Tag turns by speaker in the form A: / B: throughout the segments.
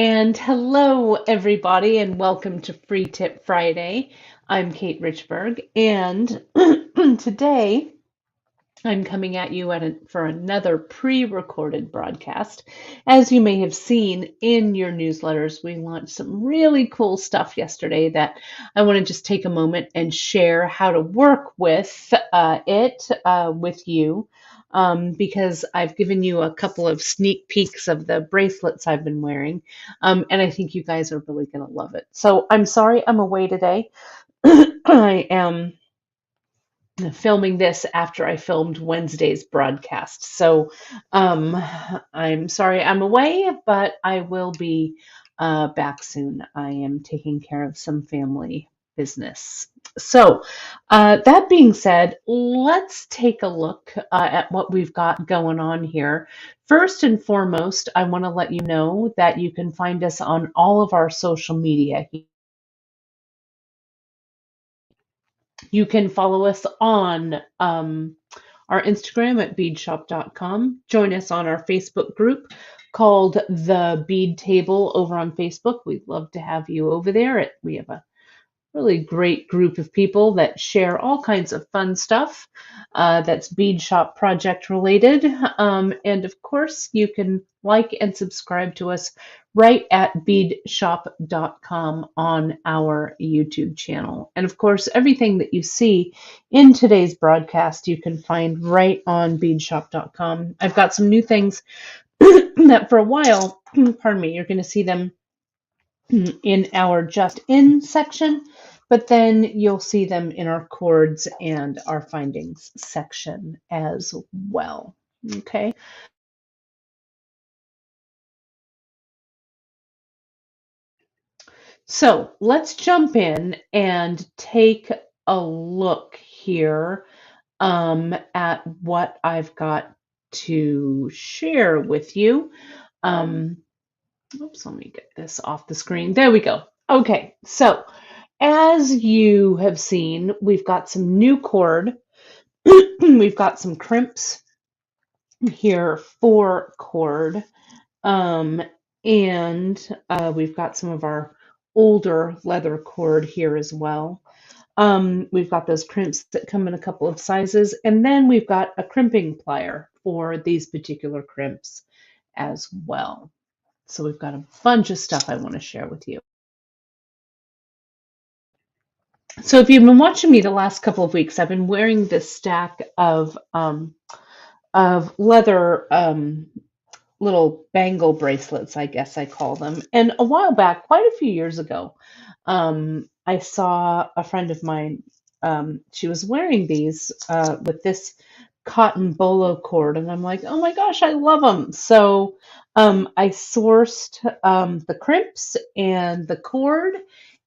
A: And hello, everybody, and welcome to Free Tip Friday. I'm Kate Richberg, and today I'm coming at you for another pre-recorded broadcast. As you may have seen in your newsletters, we launched some really cool stuff yesterday that I want to just take a moment and share how to work with with you. Because I've given you a couple of sneak peeks of the bracelets I've been wearing, and I think you guys are really going to love it. So I'm sorry I'm away today. I am filming this after I filmed Wednesday's broadcast. So I'm sorry I'm away, but I will be back soon. I am taking care of some family business. So that being said, let's take a look at what we've got going on here. First and foremost, I want to let you know that you can find us on all of our social media. You can follow us on our Instagram at beadshop.com. Join us on our Facebook group called The Bead Table over on Facebook. We'd love to have you over there. We have a really great group of people that share all kinds of fun stuff that's Beadshop project related. And of course, you can like and subscribe to us right at beadshop.com on our YouTube channel. And of course, everything that you see in today's broadcast, you can find right on beadshop.com. I've got some new things that for a while, pardon me, you're going to see them in our just in section, but then you'll see them in our chords and our findings section as well. Okay. So let's jump in and take a look here at what I've got to share with you. Oops, let me get this off the screen. There we go. Okay, so as you have seen, we've got some new cord. We've got some crimps here for cord. And we've got some of our older leather cord here as well. We've got those crimps that come in a couple of sizes. And then we've got a crimping plier for these particular crimps as well. So we've got a bunch of stuff I want to share with you. So if you've been watching me the last couple of weeks, I've been wearing this stack of leather little bangle bracelets, I guess I call them. And a while back, quite a few years ago, I saw a friend of mine. She was wearing these with this cotton bolo cord, and I'm like, oh my gosh, I love them. So I sourced the crimps and the cord,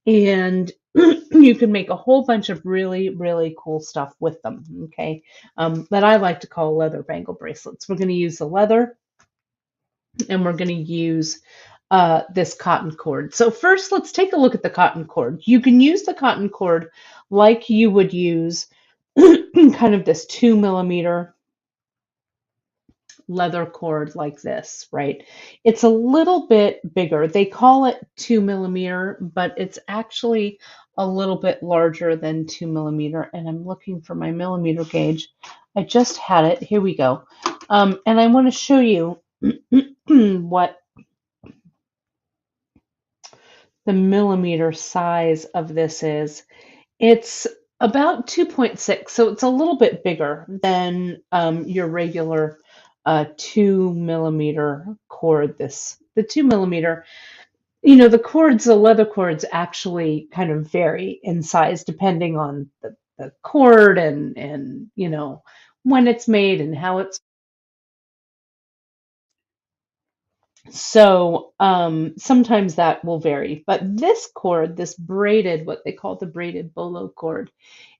A: and you can make a whole bunch of really, really cool stuff with them. Okay, that I like to call leather bangle bracelets. We're going to use the leather, and we're going to use this cotton cord. So first, let's take a look at the cotton cord. You can use the cotton cord like you would use kind of this 2mm leather cord like this, right? It's a little bit bigger. They call it 2mm, but it's actually a little bit larger than 2mm. And I'm looking for my millimeter gauge. I just had it. Here we go. And I want to show you what the millimeter size of this is. It's about 2.6, so it's a little bit bigger than your regular 2mm cord. The 2mm, the cords, the leather cords actually kind of vary in size depending on the cord and when it's made and how it's. So sometimes that will vary, but this cord, this braided, what they call the braided bolo cord,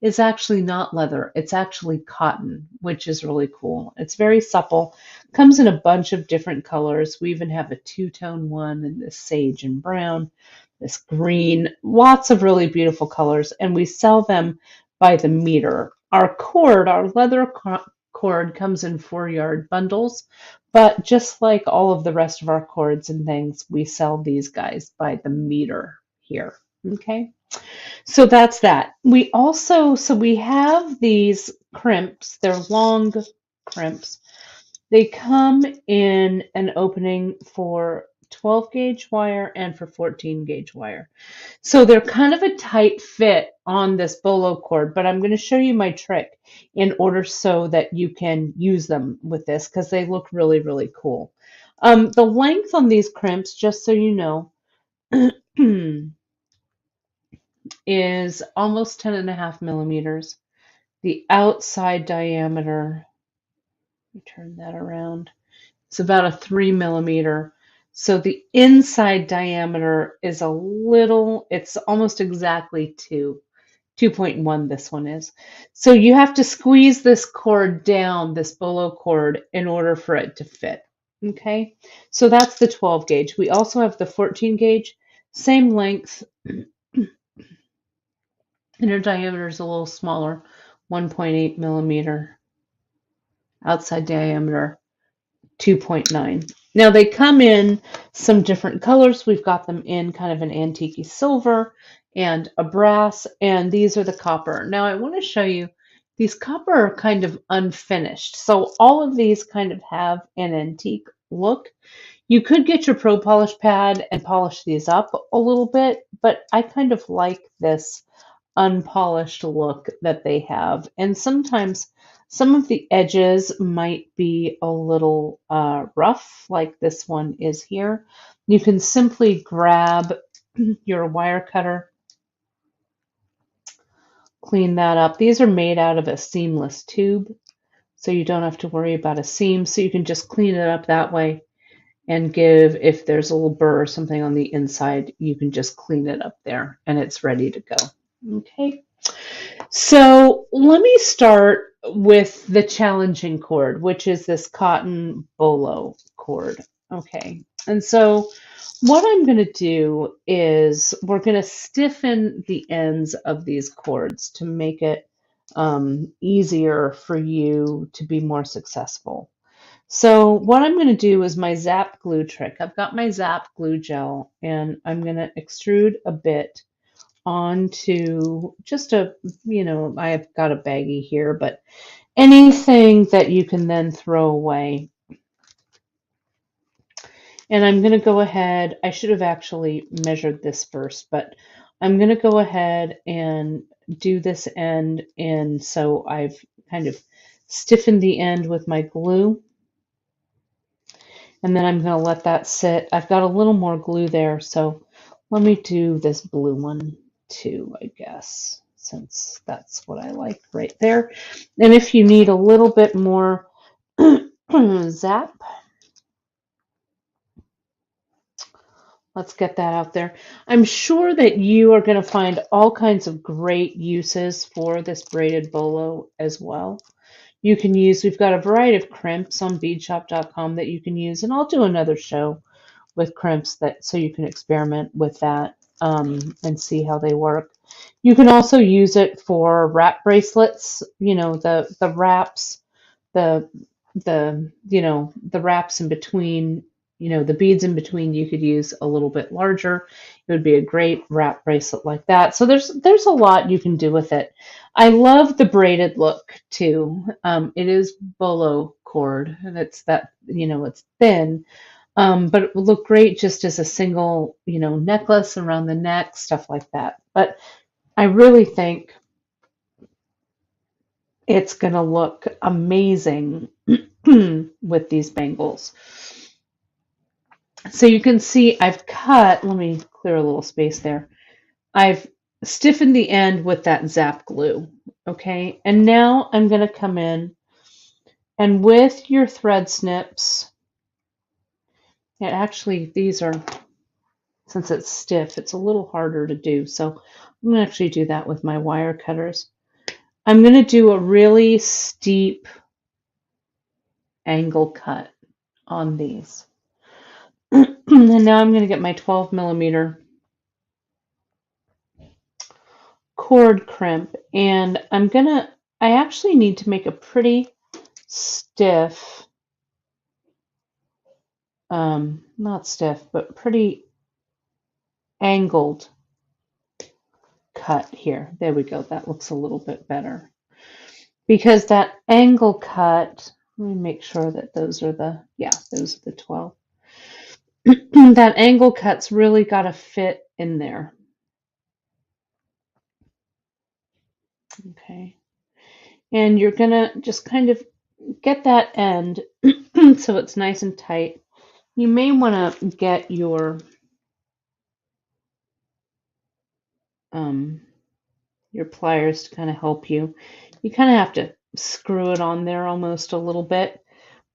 A: is actually not leather. It's actually cotton, which is really cool. It's very supple, comes in a bunch of different colors. We even have a two-tone one, and this sage and brown, this green, lots of really beautiful colors, and we sell them by the meter. Our cord, our leather cord comes in 4-yard bundles, but just like all of the rest of our cords and things, we sell these guys by the meter here. Okay, so that's that. We have these crimps. They're long crimps. They come in an opening for 12 gauge wire and for 14 gauge wire. So they're kind of a tight fit on this bolo cord, but I'm going to show you my trick in order so that you can use them with this because they look really, really cool. The length on these crimps, just so you know, is almost 10.5 millimeters. The outside diameter, let me turn that around, it's about a 3 millimeter. So the inside diameter is it's almost exactly 2.1 this one is. So you have to squeeze this cord down, this bolo cord, in order for it to fit. Okay, so that's the 12 gauge. We also have the 14 gauge, same length. Inner diameter is a little smaller, 1.8 millimeter. Outside diameter, 2.9. Now they come in some different colors. We've got them in kind of an antique silver and a brass, and these are the copper. Now I want to show you, these copper are kind of unfinished. So all of these kind of have an antique look. You could get your pro polish pad and polish these up a little bit, but I kind of like this unpolished look that they have. And sometimes some of the edges might be a little rough, like this one is here. You can simply grab your wire cutter, clean that up. These are made out of a seamless tube, so you don't have to worry about a seam. So you can just clean it up that way and if there's a little burr or something on the inside, you can just clean it up there and it's ready to go. Okay. So let me start with the challenging cord, which is this cotton bolo cord. Okay, and so what I'm going to do is we're going to stiffen the ends of these cords to make it easier for you to be more successful. So what I'm going to do is my zap glue trick. I've got my zap glue gel and I'm going to extrude a bit onto just I've got a baggie here, but anything that you can then throw away. And I'm going to go ahead, I should have actually measured this first, but I'm going to go ahead and do this end. And so I've kind of stiffened the end with my glue. And then I'm going to let that sit. I've got a little more glue there, so let me do this blue one too, I guess, since that's what I like right there. And if you need a little bit more zap, let's get that out there. I'm sure that you are going to find all kinds of great uses for this braided bolo as well. You can use, we've got a variety of crimps on beadshop.com that you can use, and I'll do another show with crimps so you can experiment with that and see how they work. You can also use it for wrap bracelets, the wraps, the wraps in between, the beads in between, you could use a little bit larger. It would be a great wrap bracelet like that. So there's a lot you can do with it. I love the braided look too. It is bolo cord and it's it's thin, but it would look great just as a single, necklace around the neck, stuff like that. But I really think it's going to look amazing with these bangles. So you can see I've cut, let me clear a little space there. I've stiffened the end with that zap glue, okay? And now I'm going to come in and with your thread snips, and actually these are, since it's stiff, it's a little harder to do. So I'm going to actually do that with my wire cutters. I'm going to do a really steep angle cut on these. And now I'm going to get my 12 millimeter cord crimp, and I actually need to make a pretty stiff, not stiff, but pretty angled cut here. There we go. That looks a little bit better. Because that angle cut, let me make sure that those are the, yeah, those are the 12. That angle cut's really got to fit in there. Okay. And you're going to just kind of get that end so it's nice and tight. You may want to get your pliers to kind of help you. You kind of have to screw it on there almost a little bit.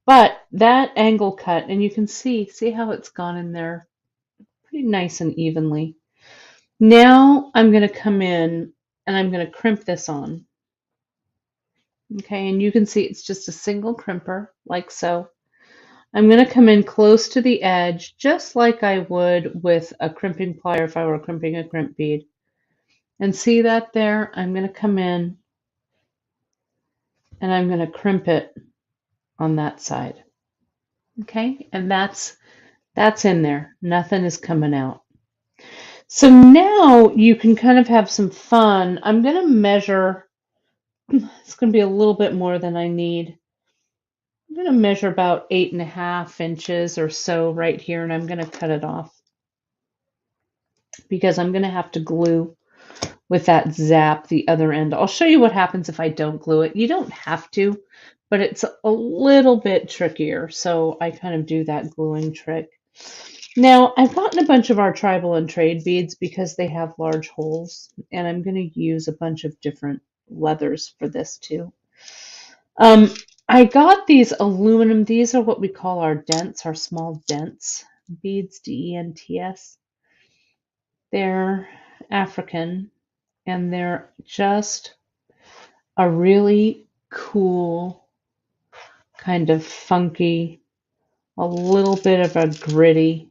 A: But that angle cut, and you can see how it's gone in there pretty nice and evenly. Now I'm going to come in and I'm going to crimp this on. Okay, and you can see it's just a single crimper, like so. I'm going to come in close to the edge, just like I would with a crimping plier if I were crimping a crimp bead. And see that there? I'm going to come in and I'm going to crimp it on that side. Okay, and that's in there. Nothing is coming out. So now you can kind of have some fun. I'm going to measure. It's going to be a little bit more than I need. I'm going to measure about 8.5 inches or so right here, and I'm going to cut it off because I'm going to have to glue with that zap the other end. I'll show you what happens if I don't glue it. You don't have to, but it's a little bit trickier, so I kind of do that gluing trick. Now, I've gotten a bunch of our tribal and trade beads because they have large holes, and I'm going to use a bunch of different leathers for this too. I got these aluminum, these are what we call our dents, our small dents beads, D-E-N-T-S. They're African, and they're just a really cool, kind of funky, a little bit of a gritty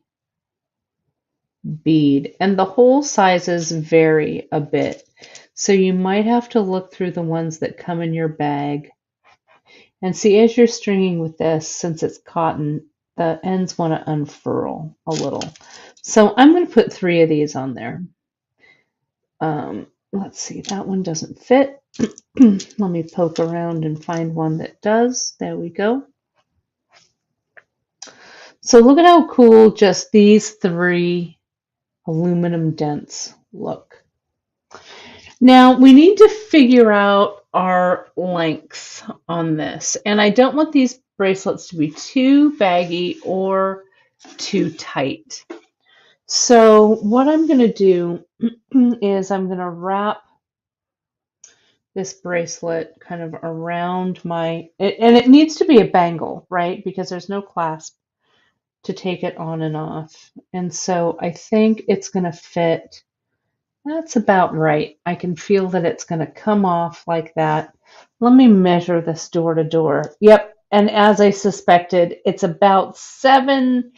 A: bead. And the hole sizes vary a bit. So you might have to look through the ones that come in your bag. And see, as you're stringing with this, since it's cotton, the ends want to unfurl a little. So I'm going to put 3 of these on there. Let's see, that one doesn't fit. Let me poke around and find one that does. There we go. So look at how cool just these 3 aluminum dents look. Now we need to figure out our length on this. And I don't want these bracelets to be too baggy or too tight. So what I'm going to do is I'm going to wrap this bracelet kind of around and it needs to be a bangle, right? Because there's no clasp to take it on and off. And so I think it's going to fit. That's about right. I can feel that it's going to come off like that. Let me measure this door to door. Yep. And as I suspected, it's about 7,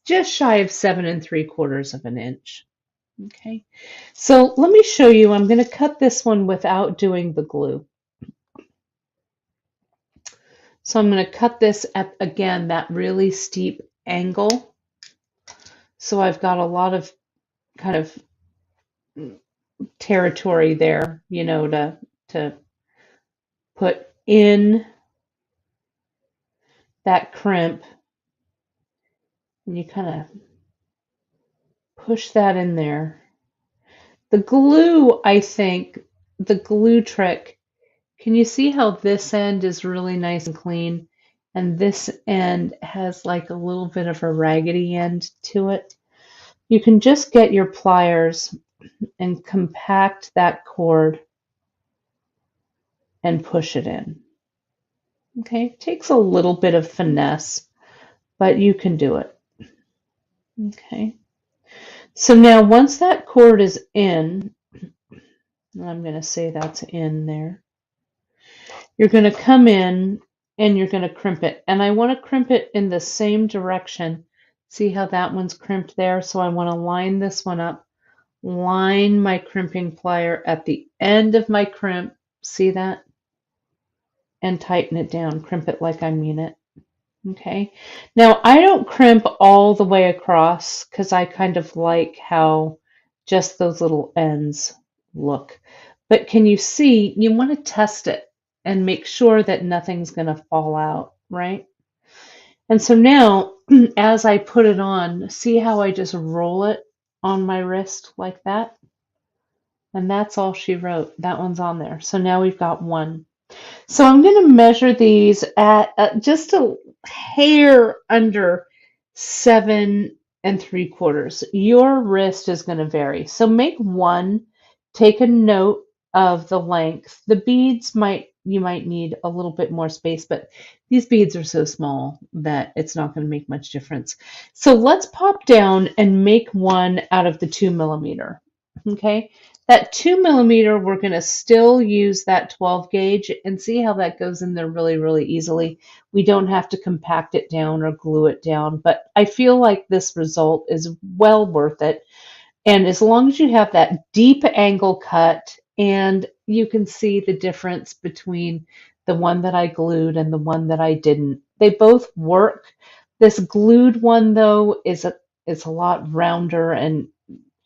A: just shy of 7 3/4 of an inch. Okay. So let me show you. I'm going to cut this one without doing the glue. So I'm going to cut this at, again, that really steep angle. So I've got a lot of kind of territory there, you know, to put in that crimp, and you kind of push that in there. The glue, I think, the glue trick, can you see how this end is really nice and clean, and this end has like a little bit of a raggedy end to it? You can just get your pliers and compact that cord and push it in. Okay, it takes a little bit of finesse, but you can do it. Okay, so now once that cord is in, I'm going to say that's in there, you're going to come in and you're going to crimp it. And I want to crimp it in the same direction. See how that one's crimped there? So I want to line this one up, line my crimping plier at the end of my crimp. See that? and tighten it down. Crimp it like I mean it. Okay. Now I don't crimp all the way across because I kind of like how just those little ends look. But can you see, you want to test it and make sure that nothing's going to fall out, right? And so now, as I put it on, see how I just roll it on my wrist like that? And that's all she wrote. That one's on there. So now we've got one. So I'm going to measure these at just a hair under 7 3/4. Your wrist is going to vary. So make one, take a note of the length. The beads you might need a little bit more space, but these beads are so small that it's not going to make much difference. So let's pop down and make one out of the 2 mm. Okay. That 2 mm, we're going to still use that 12 gauge and see how that goes in there really, really easily. We don't have to compact it down or glue it down, but I feel like this result is well worth it. And as long as you have that deep angle cut and you can see the difference between the one that I glued and the one that I didn't, they both work. This glued one though is a lot rounder and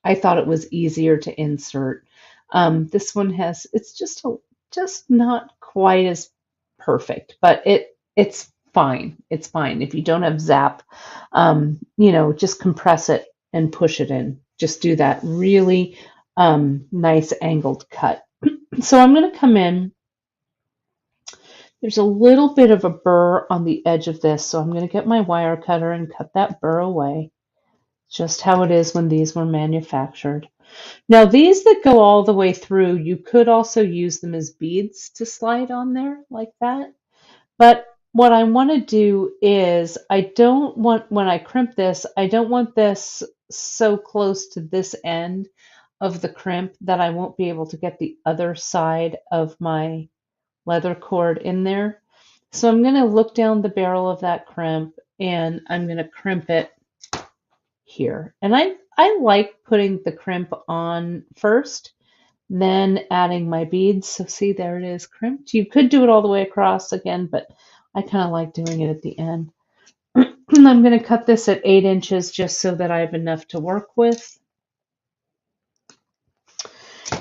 A: I thought it was easier to insert. This one it's just not quite as perfect, but it's fine. It's fine. If you don't have zap, just compress it and push it in. Just do that really nice angled cut. So I'm going to come in. There's a little bit of a burr on the edge of this, so I'm going to get my wire cutter and cut that burr away. Just how it is when these were manufactured. Now these that go all the way through, you could also use them as beads to slide on there like that. But what I want to do is I don't want, when I crimp this, I don't want this so close to this end of the crimp that I won't be able to get the other side of my leather cord in there. So I'm going to look down the barrel of that crimp and I'm going to crimp it here. And I like putting the crimp on first, then adding my beads. So see, there it is crimped. You could do it all the way across again, but I kind of like doing it at the end. I'm going to cut this at 8 inches just so that I have enough to work with.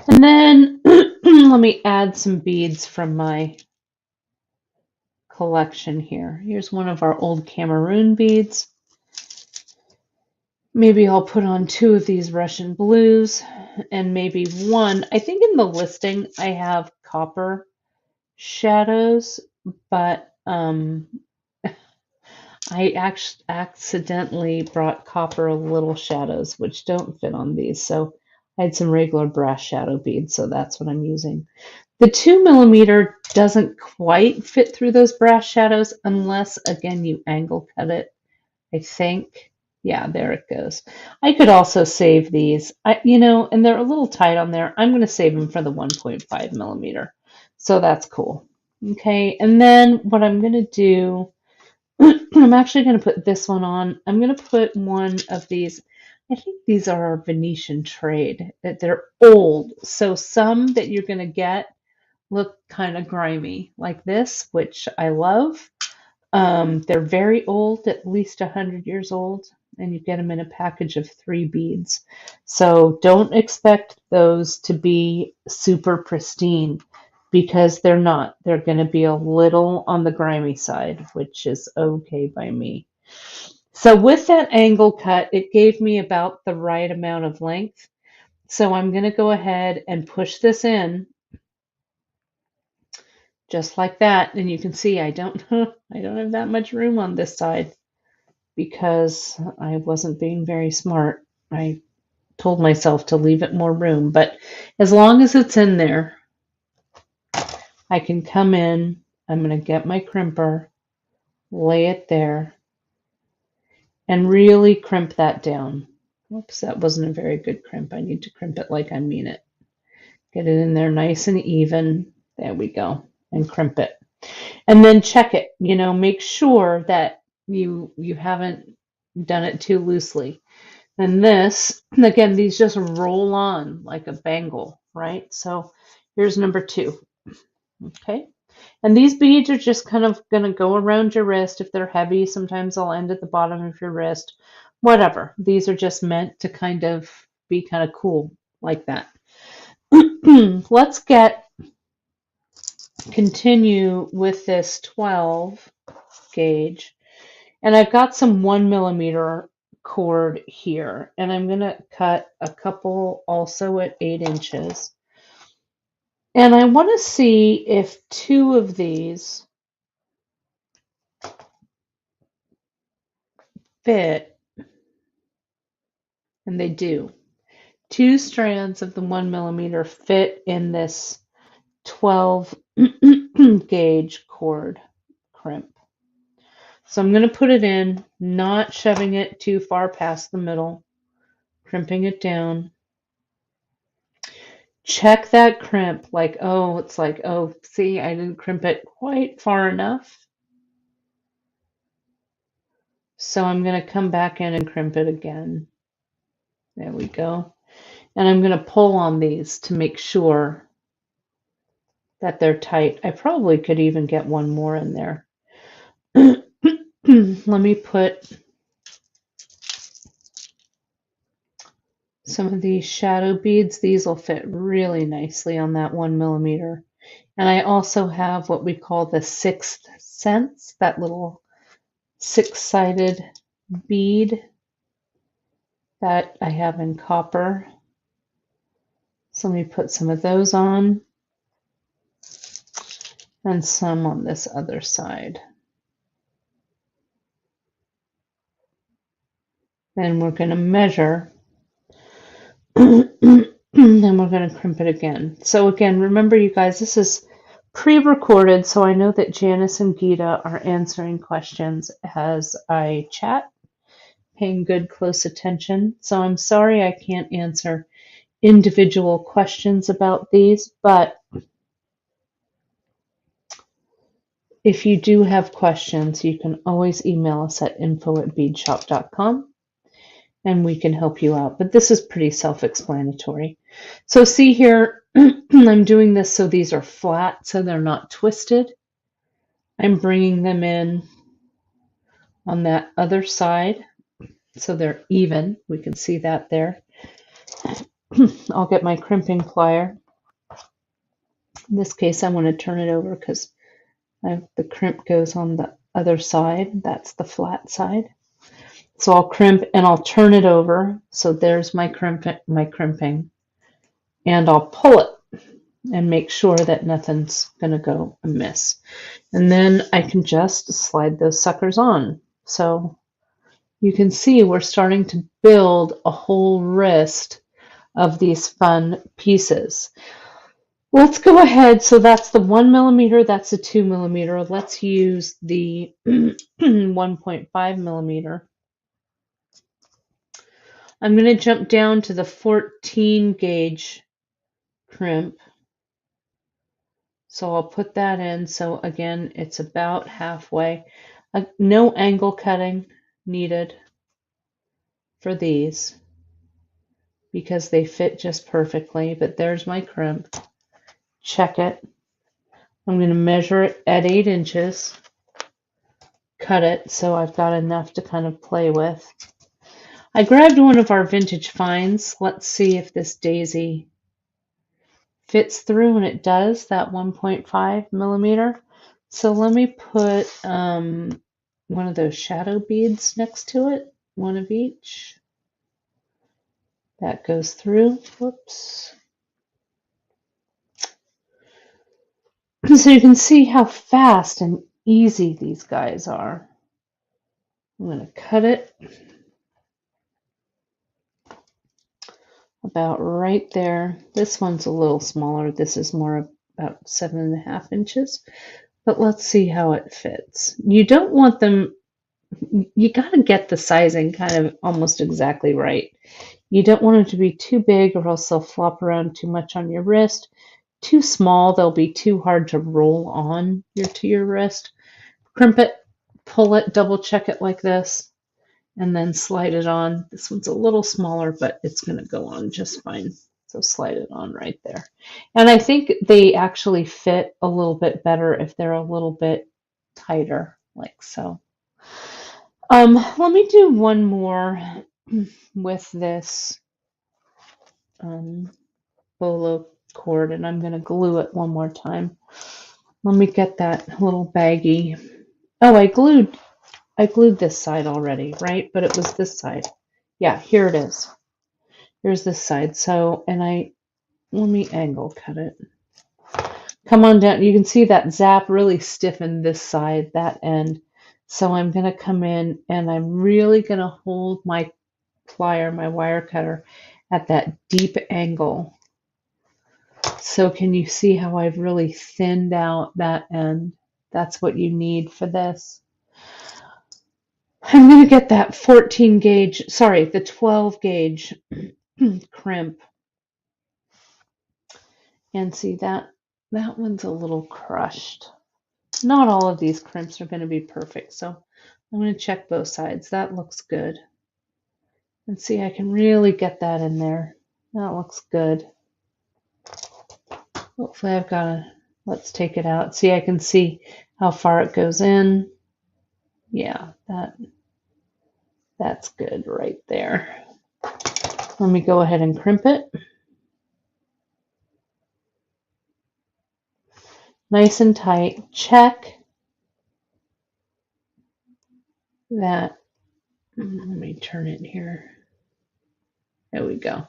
A: And then let me add some beads from my collection here. Here's one of our old Cameroon beads. Maybe I'll put on 2 of these Russian blues and maybe one. I think in the listing I have copper shadows, but I actually accidentally brought copper little shadows, which don't fit on these. So I had some regular brass shadow beads, so that's what I'm using. The 2 mm doesn't quite fit through those brass shadows unless, again, you angle cut it, I think. Yeah, there it goes. I could also save these, and they're a little tight on there. I'm going to save them for the 1.5 mm. So that's cool. Okay, and then what I'm going to do, I'm actually going to put this one on. I'm going to put one of these. I think these are our Venetian trade. That they're old. So some that you're going to get look kind of grimy, like this, which I love. They're very old, at least 100 years old, and you get them in a package of 3 beads. So don't expect those to be super pristine because they're not. They're going to be a little on the grimy side, which is okay by me. So with that angle cut, it gave me about the right amount of length. So I'm going to go ahead and push this in just like that. And you can see I don't have that much room on this side because I wasn't being very smart. I told myself to leave it more room, but as long as it's in there, I can come in. I'm going to get my crimper, lay it there, and really crimp that down. Whoops, that wasn't a very good crimp. I need to crimp it like I mean it. Get it in there nice and even. There we go. And crimp it. And then check it. Make sure that you haven't done it too loosely. And this, again, these just roll on like a bangle, right? So here's number 2. Okay. And these beads are just kind of going to go around your wrist. If they're heavy, sometimes they'll end at the bottom of your wrist. Whatever. These are just meant to kind of be kind of cool like that. Let's continue with this 12 gauge. And I've got some 1mm cord here. And I'm going to cut a couple also at 8 inches. And I want to see if 2 of these fit, and they do. 2 strands of the 1mm fit in this 12 gauge cord crimp. So I'm going to put it in, not shoving it too far past the middle, crimping it down. Check that crimp, like, oh, it's like, oh, see, I didn't crimp it quite far enough. So I'm going to come back in and crimp it again. There we go. And I'm going to pull on these to make sure that they're tight. I probably could even get one more in there. Let me put some of these shadow beads. These will fit really nicely on that 1mm. And I also have what we call the Sixth Sense, that little 6-sided bead that I have in copper. So let me put some of those on and some on this other side. Then we're going to measure and then we're going to crimp it again. So again, remember you guys, this is pre-recorded, so I know that Janice and Gita are answering questions as I chat, paying good close attention. So I'm sorry I can't answer individual questions about these, but if you do have questions, you can always email us at info@beadshop.com and we can help you out. But this is pretty self-explanatory. So see here, I'm doing this so these are flat, so they're not twisted. I'm bringing them in on that other side so they're even. We can see that there. I'll get my crimping plier. In this case, I want to turn it over because the crimp goes on the other side. That's the flat side. So I'll crimp and I'll turn it over. So there's my crimping. And I'll pull it and make sure that nothing's going to go amiss. And then I can just slide those suckers on. So you can see we're starting to build a whole wrist of these fun pieces. Let's go ahead. So that's the 1mm, that's the 2mm. Let's use the 1.5mm. I'm going to jump down to the 14 gauge crimp. So I'll put that in. So again, it's about halfway. No angle cutting needed for these because they fit just perfectly. But there's my crimp. Check it. I'm going to measure it at 8 inches. Cut it so I've got enough to kind of play with. I grabbed one of our vintage finds. Let's see if this daisy fits through, and it does, that 1.5mm. So let me put one of those shadow beads next to it, one of each. That goes through. Whoops. So you can see how fast and easy these guys are. I'm going to cut it about right there. This one's a little smaller. This is more about 7.5 inches. But let's see how it fits. You don't want them, you got to get the sizing kind of almost exactly right. You don't want them to be too big or else they'll flop around too much on your wrist. Too small, they'll be too hard to roll on to your wrist. Crimp it, pull it, double check it like this, and then slide it on. This one's a little smaller, but it's going to go on just fine. So slide it on right there. And I think they actually fit a little bit better if they're a little bit tighter, like so. Let me do one more with this bolo cord, and I'm going to glue it one more time. Let me get that little baggie. Oh, I glued this side already, right? But it was this side. Yeah, here it is. Here's this side. So, and let me angle cut it. Come on down. You can see that zap really stiffened this side, that end. So I'm going to come in and I'm really going to hold my plier, my wire cutter, at that deep angle. So can you see how I've really thinned out that end? That's what you need for this. I'm going to get that 14 gauge, sorry, the 12 gauge crimp. And see that one's a little crushed. Not all of these crimps are going to be perfect, so I'm going to check both sides. That looks good. And see, I can really get that in there. That looks good. Hopefully I've got a, let's take it out. See, I can see how far it goes in. Yeah, that's good right there. Let me go ahead and crimp it. Nice and tight. Check that. Let me turn it here. There we go.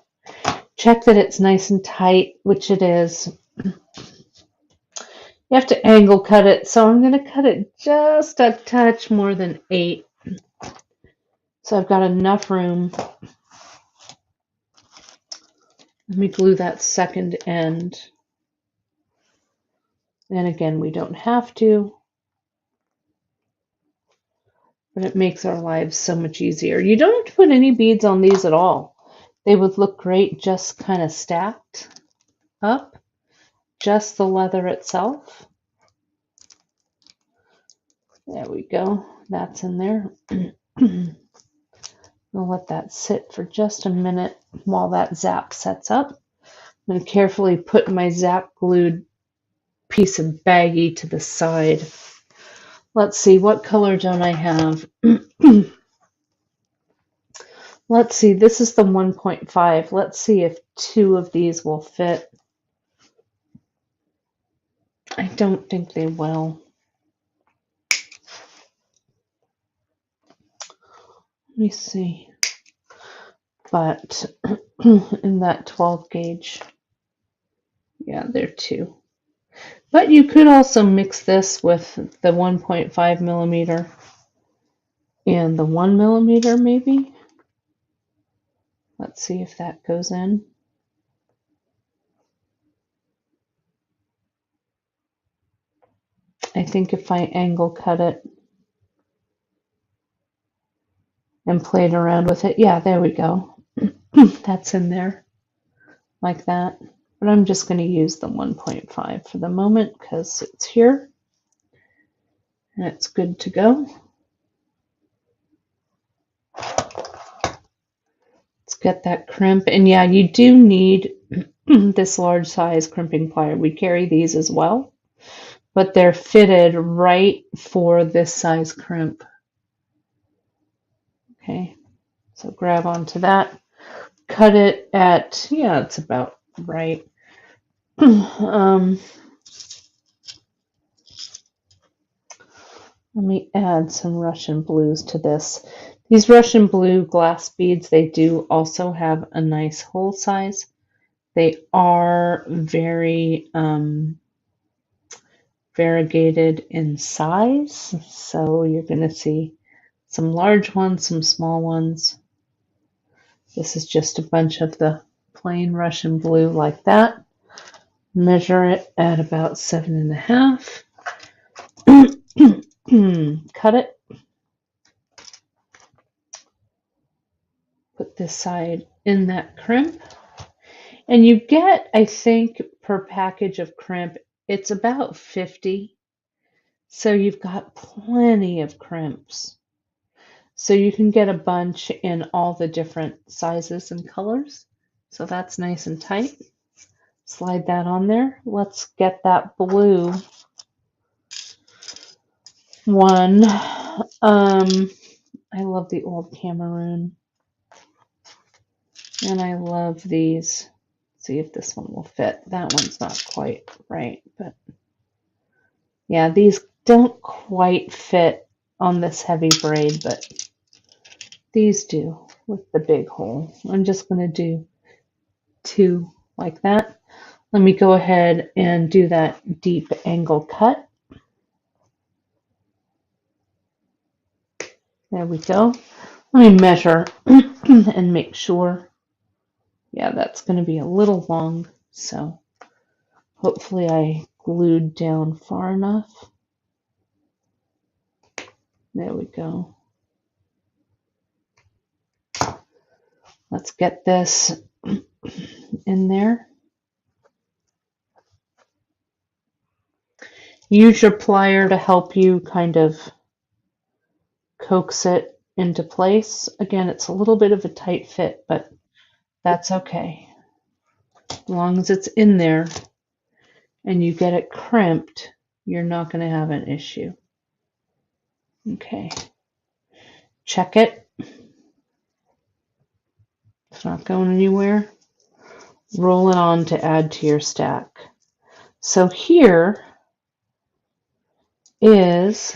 A: Check that it's nice and tight, which it is. You have to angle cut it, so I'm going to cut it just a touch more than 8. So I've got enough room. Let me glue that second end. And again, we don't have to, but it makes our lives so much easier. You don't have to put any beads on these at all. They would look great just kind of stacked up, just the leather itself. There we go. That's in there. I'll let that sit for just a minute while that zap sets up. I'm going to carefully put my zap glued piece of baggie to the side. Let's see, what color don't I have? Let's see, this is the 1.5. Let's see if 2 of these will fit. I don't think they will. Let me see. But in that 12 gauge, yeah, they're 2. But you could also mix this with the 1.5 millimeter and the 1 millimeter maybe. Let's see if that goes in. I think if I angle cut it and played around with it, yeah, there we go. That's in there like that. But I'm just going to use the 1.5 for the moment because it's here and it's good to go. Let's get that crimp. And yeah, you do need this large size crimping plier. We carry these as well, but they're fitted right for this size crimp. Okay, so grab onto that. Cut it at, yeah, it's about right. Let me add some Russian blues to this. These Russian blue glass beads, they do also have a nice hole size. They are very variegated in size, so you're going to see some large ones, some small ones. This is just a bunch of the plain Russian blue like that. Measure it at about 7.5. Cut it. Put this side in that crimp. And you get, I think, per package of crimp, it's about 50. So you've got plenty of crimps. So you can get a bunch in all the different sizes and colors So that's nice and tight. Slide that on there. Let's get that blue one. I love the old Cameroon. And I love these. See if this one will fit. That one's not quite right, but yeah, these don't quite fit on this heavy braid, but these do with the big hole. I'm just going to do 2 like that. Let me go ahead and do that deep angle cut. There we go. Let me measure and make sure. Yeah, that's going to be a little long, so hopefully I glued down far enough. There we go. Let's get this in there. Use your plier to help you kind of coax it into place. Again, it's a little bit of a tight fit, but that's okay. As long as it's in there and you get it crimped, you're not going to have an issue. Okay. Check it. It's not going anywhere. Roll it on to add to your stack. So here is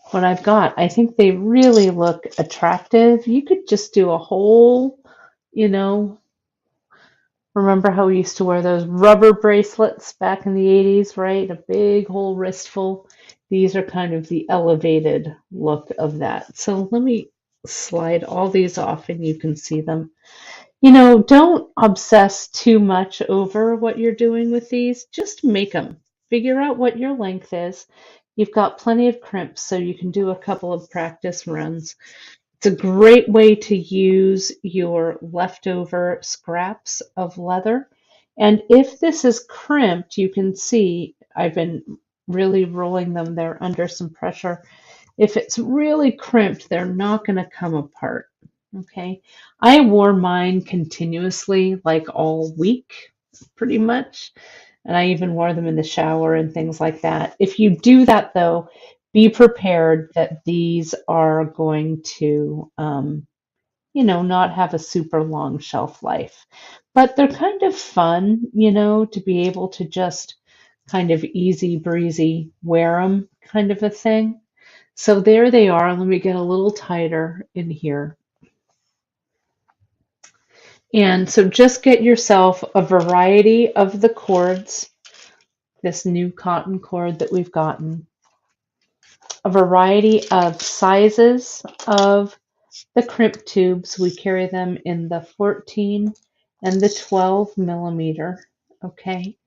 A: what I've got. I think they really look attractive. You could just do a whole, remember how we used to wear those rubber bracelets back in the 80s, right? A big whole wristful. These are kind of the elevated look of that. So let me slide all these off and you can see them. Don't obsess too much over what you're doing with these. Just make them. Figure out what your length is. You've got plenty of crimps, so you can do a couple of practice runs. It's a great way to use your leftover scraps of leather. And if this is crimped, you can see I've been really rolling them there under some pressure. If it's really crimped, they're not going to come apart. Okay, I wore mine continuously, like all week, pretty much. And I even wore them in the shower and things like that. If you do that, though, be prepared that these are going to, not have a super long shelf life. But they're kind of fun, to be able to just kind of easy breezy wear them, kind of a thing. So there they are. Let me get a little tighter in here. And so just get yourself a variety of the cords, this new cotton cord that we've gotten, a variety of sizes of the crimp tubes. We carry them in the 14 and the 12 millimeter, okay?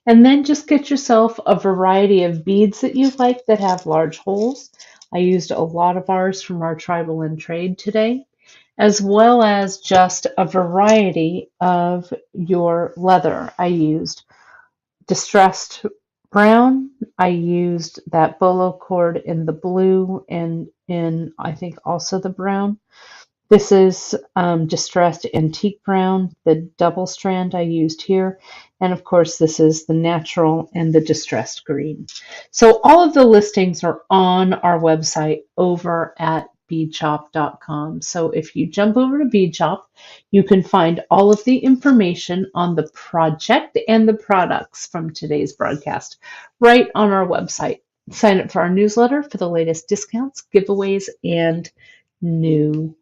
A: And then just get yourself a variety of beads that you like that have large holes. I used a lot of ours from our Tribal and Trade today, as well as just a variety of your leather. I used distressed brown. I used that bolo cord in the blue and in, I think, also the brown. This is distressed antique brown, the double strand I used here. And of course, this is the natural and the distressed green. So all of the listings are on our website over at beadshop.com. So if you jump over to Beadshop, you can find all of the information on the project and the products from today's broadcast right on our website. Sign up for our newsletter for the latest discounts, giveaways, and new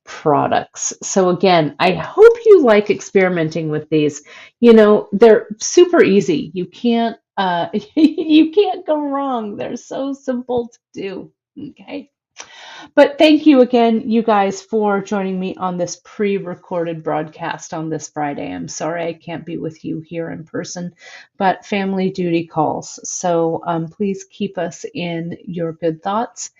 A: products. So again, I hope you like experimenting with these. They're super easy. You can't you can't go wrong. They're so simple to do. Okay. But thank you again, you guys, for joining me on this pre-recorded broadcast on this Friday. I'm sorry I can't be with you here in person, but family duty calls. So please keep us in your good thoughts.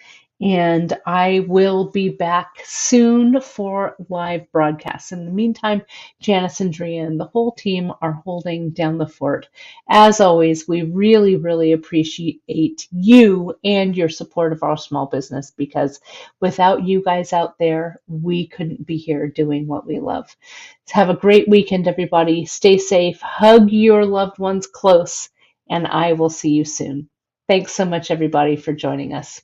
A: And I will be back soon for live broadcasts. In the meantime, Janice and Drea and the whole team are holding down the fort. As always, we really, really appreciate you and your support of our small business, because without you guys out there, we couldn't be here doing what we love. So have a great weekend, everybody. Stay safe, hug your loved ones close, and I will see you soon. Thanks so much, everybody, for joining us.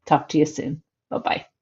A: Talk to you soon. Bye bye.